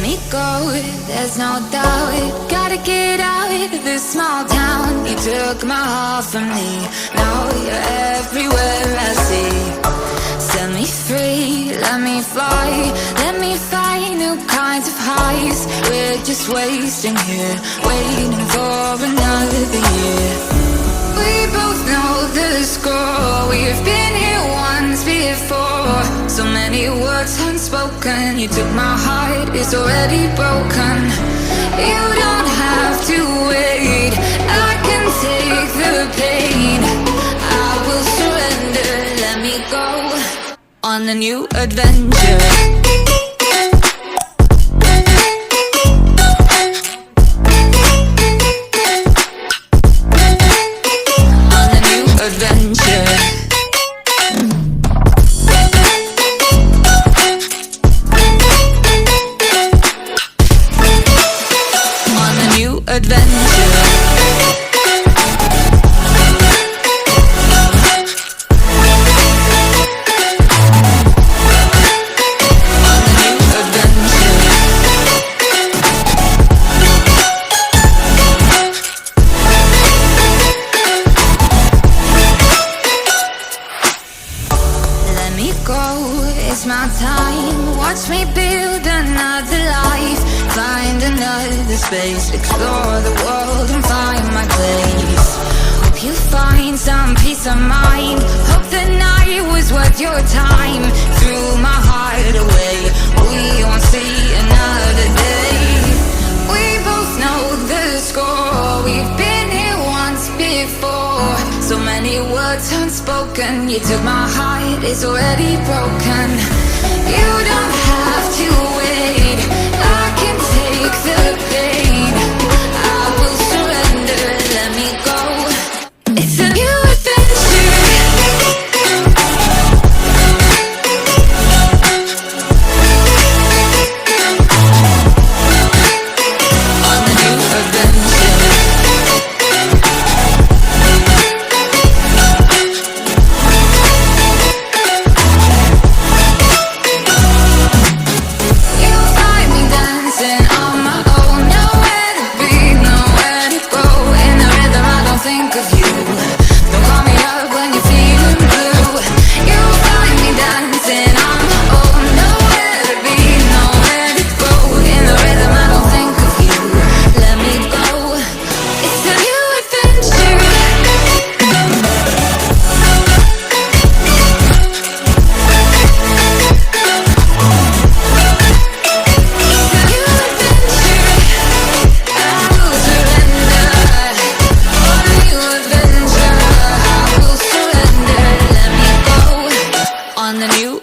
me go, there's no doubt. Gotta get out of this small town. You took my heart from me, now you're everywhere I see. Set me free, let me fly, let me find new kinds of highs. We're just wasting here, waiting for another year. We both know the score, we've been here once before. So many words unspoken, you took my heart, it's already broken. You don't have to wait, I can take the pain. I will surrender, let me go on a new adventure. It's my time, watch me build another life. Find another space, explore the world and find my place. Hope you find some peace of mind, hope the night was worth your time. Threw my heart away, we won't see another day. We both know the score, we've been here once before. So many words unspoken, you took my heart, it's already broken. You don't have to wait, I can take the pain. I will surrender, let me go. It's a new adventure. On a new adventure.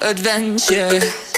Adventure.